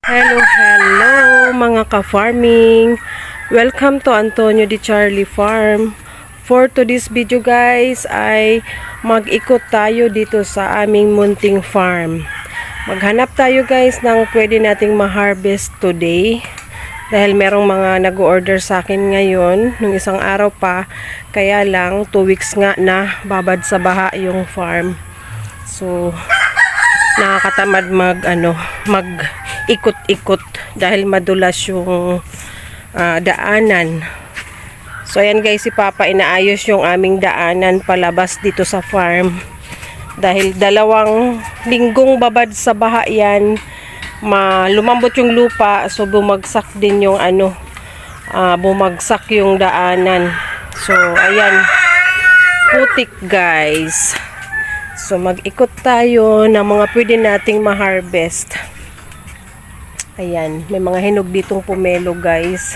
Hello mga ka-farming. Welcome to Antonio Di Charlie Farm. For today's video guys ay mag-ikot tayo dito sa aming munting farm. Maghanap tayo guys ng pwede nating ma-harvest today. Dahil merong mga nag-order sa akin ngayon, nung isang araw pa, kaya lang 2 weeks nga na babad sa baha yung farm. So nakakatamad mag-ikot-ikot dahil madulas yung daanan. So ayan guys, si Papa inaayos yung aming daanan palabas dito sa farm. Dahil 2 linggong babad sa baha yan, lumambot yung lupa, so bumagsak din yung bumagsak yung daanan. So ayan, putik guys. So mag-ikot tayo ng mga pwede nating ma-harvest. Ayan, may mga hinog ditong pomelo guys.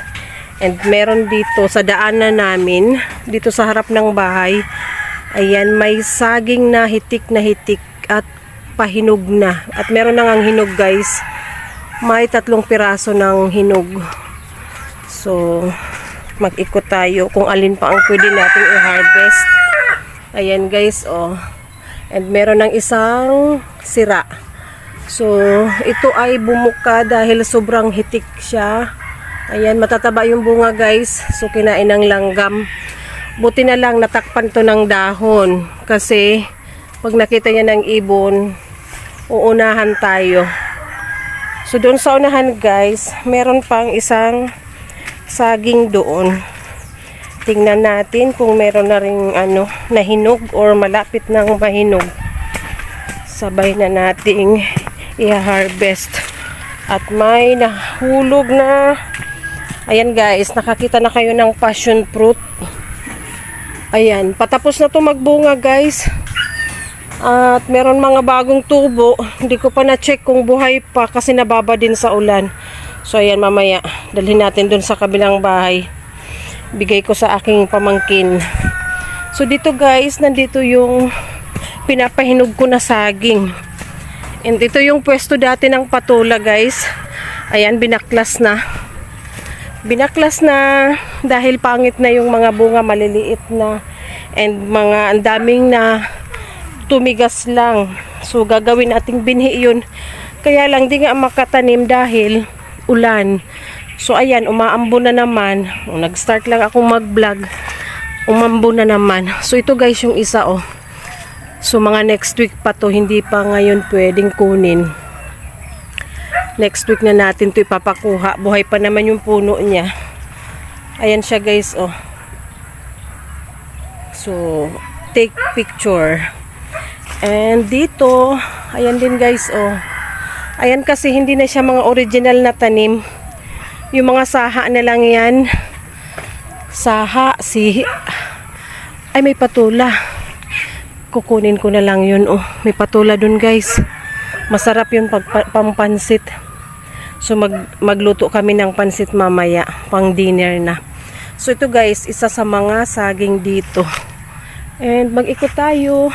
And meron dito sa daanan namin, dito sa harap ng bahay. Ayan, may saging na hitik at pahinog na. At meron na ngang hinog guys. May 3 piraso ng hinog. So mag-ikot tayo kung alin pa ang pwede nating i-harvest. Ayan guys, oh. And meron ng isang sira. So, ito ay bumuka dahil sobrang hitik siya. Ayan, matataba yung bunga guys. So, kinain ng langgam. Buti na lang natakpan to ng dahon. Kasi, pag nakita niya ng ibon, uunahan tayo. So, doon sa unahan guys, meron pang isang saging doon. Tingnan natin kung meron na ring nahinog or malapit nang mahinog. Sabay na nating i-harvest. At may nahulog na. Ayan guys, nakakita na kayo ng passion fruit. Ayan, patapos na to magbunga guys. At meron mga bagong tubo. Hindi ko pa na-check kung buhay pa kasi nababa din sa ulan. So ayan, mamaya dalhin natin dun sa kabilang bahay. Bigay ko sa aking pamangkin. So dito guys, nandito yung pinapahinog ko na saging. And ito yung pwesto dati ng patula guys. Ayan, binaklas na. Binaklas na dahil pangit na yung mga bunga, maliliit na. And ang daming na tumigas lang. So gagawin nating binhi yun. Kaya lang di nga makatanim dahil ulan. So ayan, umaambo na naman. Nag-start lang akong mag-vlog. Umambo na naman. So ito guys yung isa oh. So mga next week pa to, hindi pa ngayon pwedeng kunin. Next week na natin to ipapakuha. Buhay pa naman yung puno niya. Ayan siya guys oh. So take picture. And dito, ayan din guys oh. Ayan kasi hindi na siya mga original na tanim. Yung mga saha na lang yan. Saha, sihi. Ay, may patula. Kukunin ko na lang yun. Oh, may patula dun guys. Masarap yun pampansit. So, magluto kami ng pansit mamaya. Pang dinner na. So, ito guys, isa sa mga saging dito. And mag-ikot tayo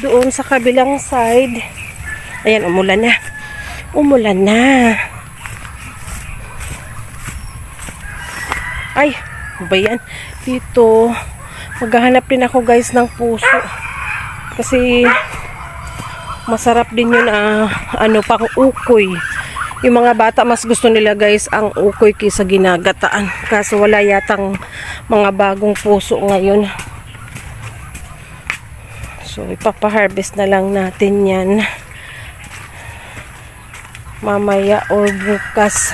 doon sa kabilang side. Ayan, umulan na. Umulan na. Ay, ba yan? Dito, maghahanap din ako guys ng puso. Kasi, masarap din yun, pang ukoy. Yung mga bata, mas gusto nila guys ang ukoy kaysa ginagataan. Kaso wala yatang mga bagong puso ngayon. So, ipapaharvest na lang natin yan. Mamaya or bukas.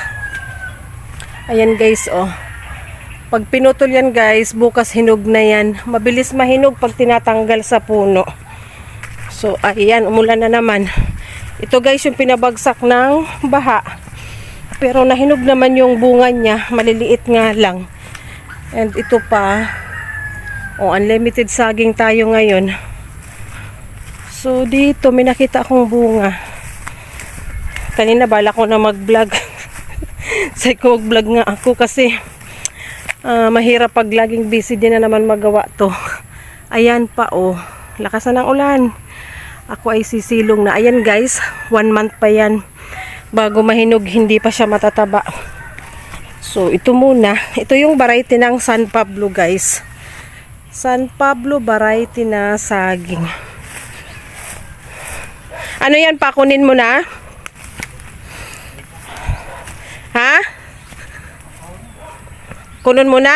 Ayan guys, oh. Pag pinutol yan guys, bukas hinog na yan. Mabilis mahinog pag tinatanggal sa puno. So, ayan, umulan na naman. Ito guys, yung pinabagsak ng baha. Pero nahinog naman yung bunga niya. Maliliit nga lang. And ito pa. Oh, unlimited saging tayo ngayon. So, dito may nakita akong bunga. Kanina bala ko na mag-vlog. Say ko mag-vlog nga ako kasi mahirap pag laging busy din na naman magawa to. Ayan pa oh, lakas na ng ulan. Ako ay sisilong na. Ayan guys, 1 month pa yan. bago mahinog hindi pa siya matataba. So ito muna, ito yung variety ng San Pablo guys. San Pablo variety na saging. Ano yan, pakunin mo na? Ha? Kunon mo na?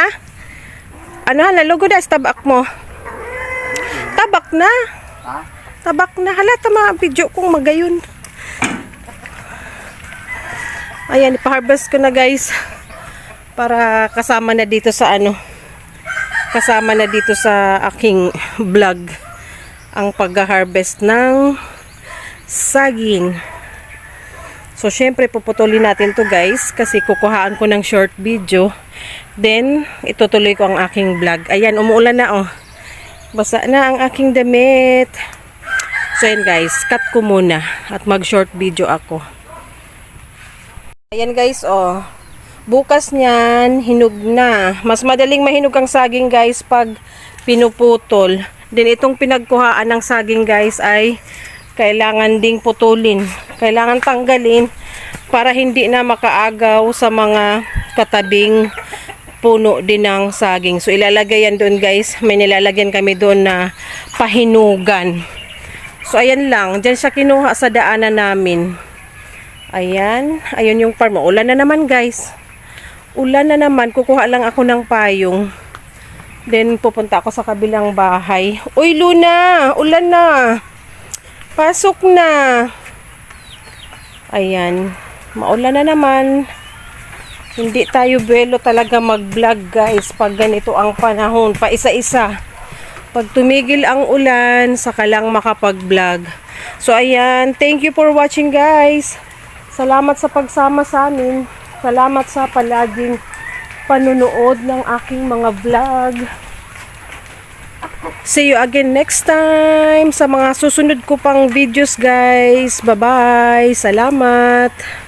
Ano halalugo na, tabak mo? Tabak na? Tabak na, halata mga video kong magayon. Ayan, ipa-harvest ko na guys. Para kasama na dito sa kasama na dito sa aking vlog ang pag-harvest ng saging. So syempre puputulin natin to guys kasi kukuhaan ko ng short video, then itutuloy ko ang aking vlog. Ayan, umuulan na oh, basa na ang aking damit. So yan guys, cut ko muna at mag short video ako. Ayan guys oh, bukas niyan, hinog na. Mas madaling mahinog ang saging guys pag pinuputol. Then itong pinagkuhaan ng saging guys ay kailangan ding putulin. Kailangan tanggalin para hindi na makaagaw sa mga katabing puno din ng saging. So ilalagay yan doon guys. May nilalagyan kami doon na pahinugan. So ayan lang. Diyan siya kinuha sa daanan namin. Ayan. Ayun yung farm. Ulan na naman guys. Ulan na naman, kukuha lang ako ng payong. Then pupunta ako sa kabilang bahay. Uy Luna, ulan na. Pasok na. Ayan, maulan na naman. Hindi tayo buwelo talaga mag-vlog guys pag ganito ang panahon, pa isa-isa. Pag tumigil ang ulan, saka lang makapag-vlog. So ayan, thank you for watching guys. Salamat sa pagsama sa amin. Salamat sa palaging panunood ng aking mga vlog. See you again next time sa mga susunod ko pang videos guys. Bye-bye. Salamat.